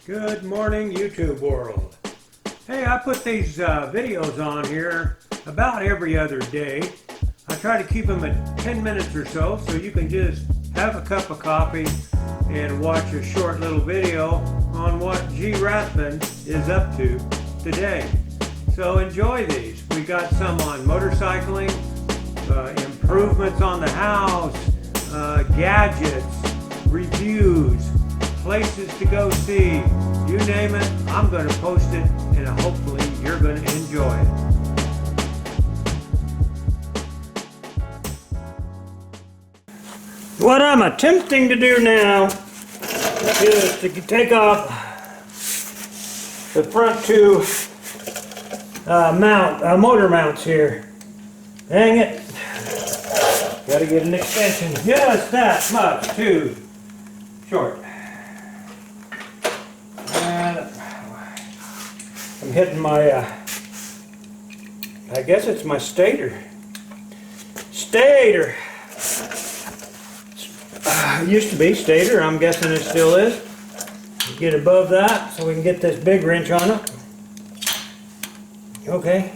Good morning, YouTube world. Hey, I put these videos on here about every other day. I try to keep them at 10 minutes or so you can just have a cup of coffee and watch a short little video on what RAThbun is up to today. So enjoy these. We got some on motorcycling, improvements on the house, gadgets, reviews, places to go see, you name it, I'm going to post it and hopefully you're going to enjoy it. What I'm attempting to do now is to take off the front two motor mounts here. Dang it. Gotta get an extension just that much too short. And I'm hitting my, I guess it's my stator. Used to be stator, I'm guessing it still is. Get above that so we can get this big wrench on it. Okay,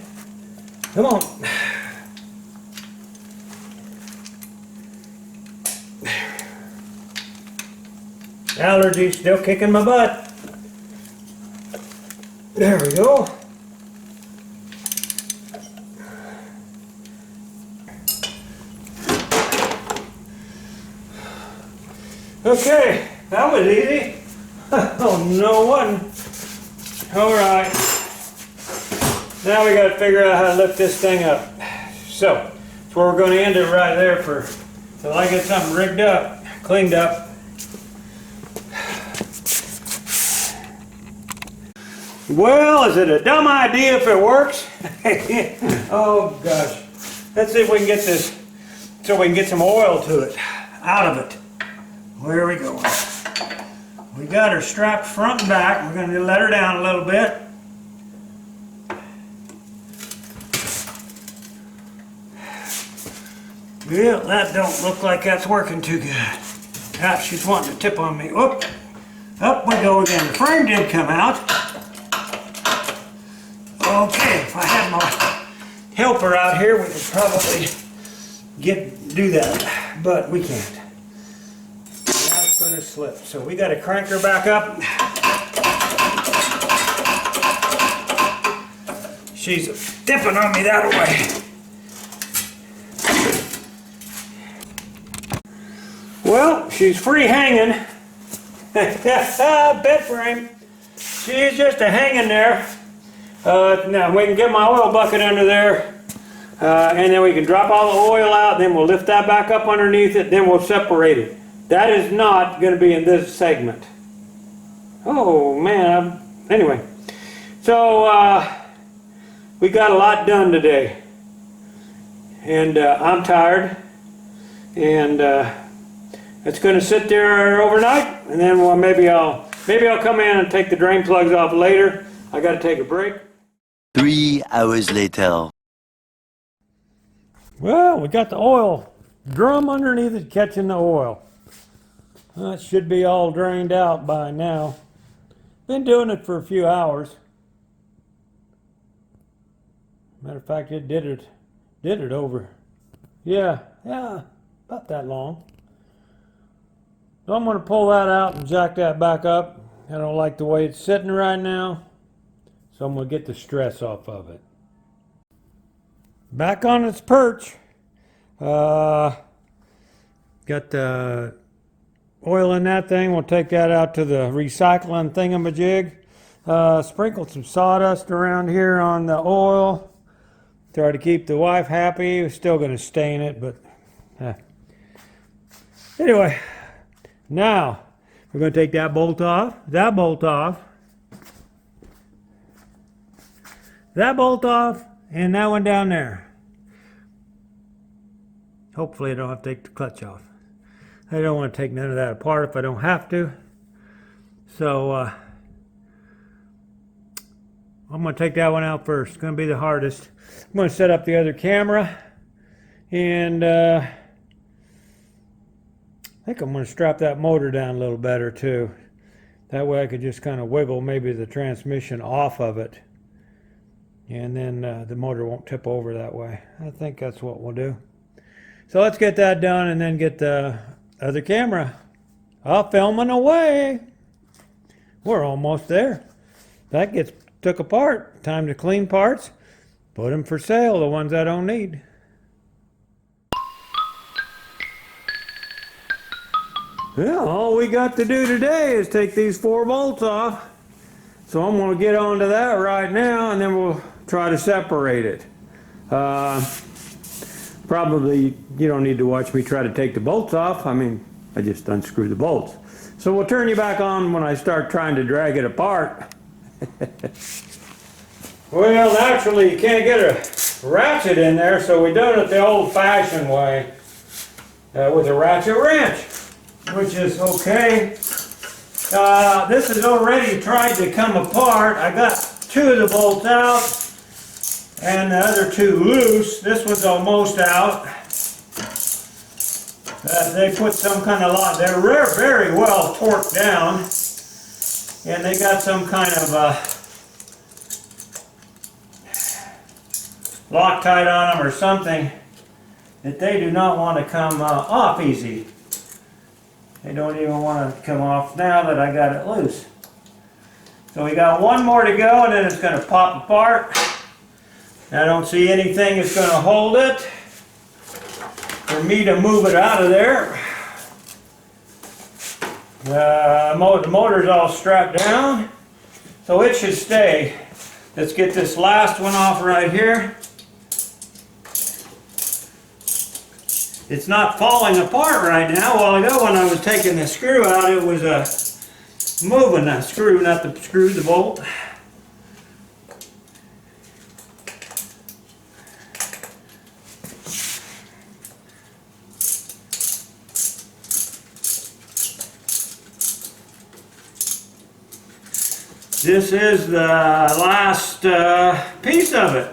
come on. Allergy still kicking my butt. There we go. Okay, that was easy. Oh, no one. Alright. Now we got to figure out how to lift this thing up. So, that's where we're going to end it right there till I get something rigged up, cleaned up. Well, is it a dumb idea if it works? Oh gosh. Let's see if we can get this so we can get some oil to it, out of it. Where are we going? We got her strapped front and back. We're going to let her down a little bit. Well, that don't look like that's working too good. Ah, she's wanting to tip on me. Whoop. Up we go again. The frame did come out. Okay, if I had my helper out here, we could probably do that, but we can't. Now it's going to slip, so we got to crank her back up. She's dipping on me that way. Well, she's free hanging. Bed frame. She's just a hanging there. Now we can get my oil bucket under there, and then we can drop all the oil out, then we'll lift that back up underneath it, then we'll separate it. That is not going to be in this segment. Oh man, anyway. So we got a lot done today, and I'm tired, and it's going to sit there overnight, and then maybe I'll come in and take the drain plugs off later. I got to take a break. 3 hours later. Well, we got the oil drum underneath it catching the oil. Well, it should be all drained out by now. Been doing it for a few hours. Matter of fact, it did it over. Yeah, about that long. So I'm going to pull that out and jack that back up. I don't like the way it's sitting right now. So I'm going to get the stress off of it. Back on its perch. Got the oil in that thing. We'll take that out to the recycling thingamajig. Sprinkled some sawdust around here on the oil. Try to keep the wife happy. We're still going to stain it, but anyway. Now, we're going to take that bolt off, that bolt off, and that one down there. Hopefully I don't have to take the clutch off. I don't want to take none of that apart if I don't have to. So, I'm going to take that one out first. It's going to be the hardest. I'm going to set up the other camera, and I think I'm going to strap that motor down a little better too. That way I could just kind of wiggle maybe the transmission off of it. And then the motor won't tip over that way. I think that's what we'll do. So let's get that done and then get the other camera. Filming away. We're almost there. That gets took apart. Time to clean parts. Put them for sale, the ones I don't need. Well, all we got to do today is take these 4 bolts off. So I'm going to get onto that right now, and then we'll try to separate it. Probably you don't need to watch me try to take the bolts off. I mean, I just unscrew the bolts. So we'll turn you back on when I start trying to drag it apart. Well, naturally you can't get a ratchet in there, so we done it the old-fashioned way with a ratchet wrench, which is okay. This is already tried to come apart. I got 2 of the bolts out and the other 2 loose. This one's almost out. They put some kind of lock. They're very well torqued down, and they got some kind of Loctite on them or something that they do not want to come off easy. They don't even want to come off now that I got it loose. So we got 1 more to go, and then it's going to pop apart. I don't see anything that's going to hold it for me to move it out of there. The motor's all strapped down, so it should stay. Let's get this last one off right here. It's not falling apart right now. A while ago when I was taking the screw out, it was moving the screw, not the screw, the bolt. This is the last piece of it.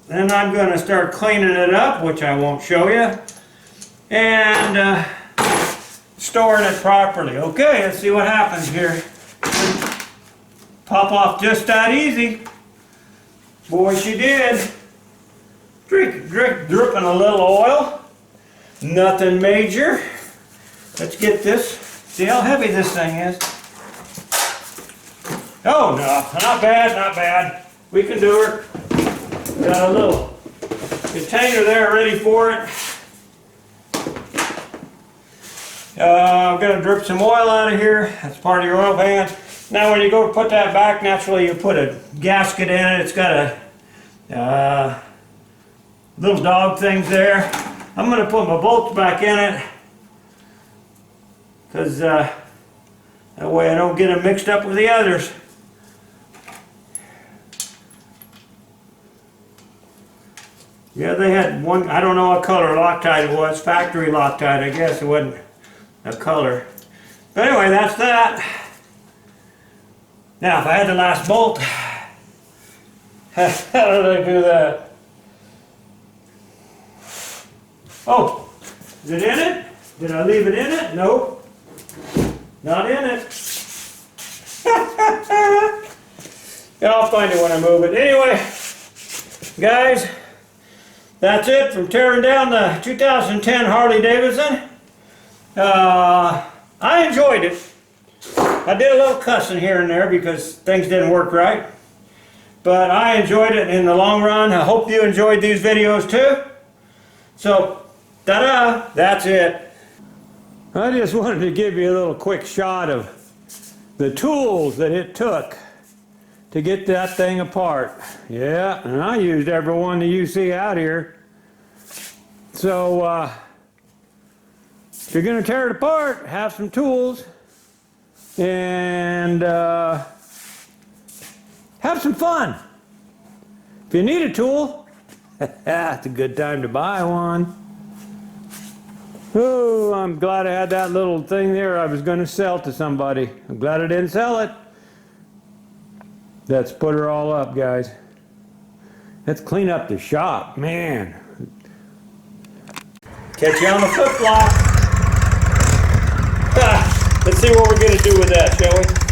Then I'm going to start cleaning it up, which I won't show you, and storing it properly. Okay, let's see what happens here. Pop off just that easy. Boy, she did. Dripping a little oil. Nothing major. Let's get this. See how heavy this thing is. Oh, no, not bad, not bad. We can do it. Got a little container there ready for it. I'm going to drip some oil out of here. That's part of your oil pan. Now when you go to put that back, naturally you put a gasket in it. It's got a little dog things there. I'm going to put my bolts back in it because that way I don't get them mixed up with the others. Yeah, they had one, I don't know what color Loctite it was, factory Loctite, I guess. It wasn't a color. But anyway, that's that. Now, if I had the last bolt, how did I do that? Oh, is it in it? Did I leave it in it? Nope. Not in it. Yeah, I'll find it when I move it. Anyway, guys, that's it from tearing down the 2010 Harley-Davidson. I enjoyed it. I did a little cussing here and there because things didn't work right. But I enjoyed it in the long run. I hope you enjoyed these videos too. So, ta-da! That's it. I just wanted to give you a little quick shot of the tools that it took to get that thing apart. Yeah, and I used every one that you see out here. So, if you're going to tear it apart, have some tools and have some fun. If you need a tool, it's a good time to buy one. Oh, I'm glad I had that little thing there I was going to sell to somebody. I'm glad I didn't sell it. Let's put her all up, guys. Let's clean up the shop, man. Catch you on the flip flop. Let's see what we're going to do with that, shall we?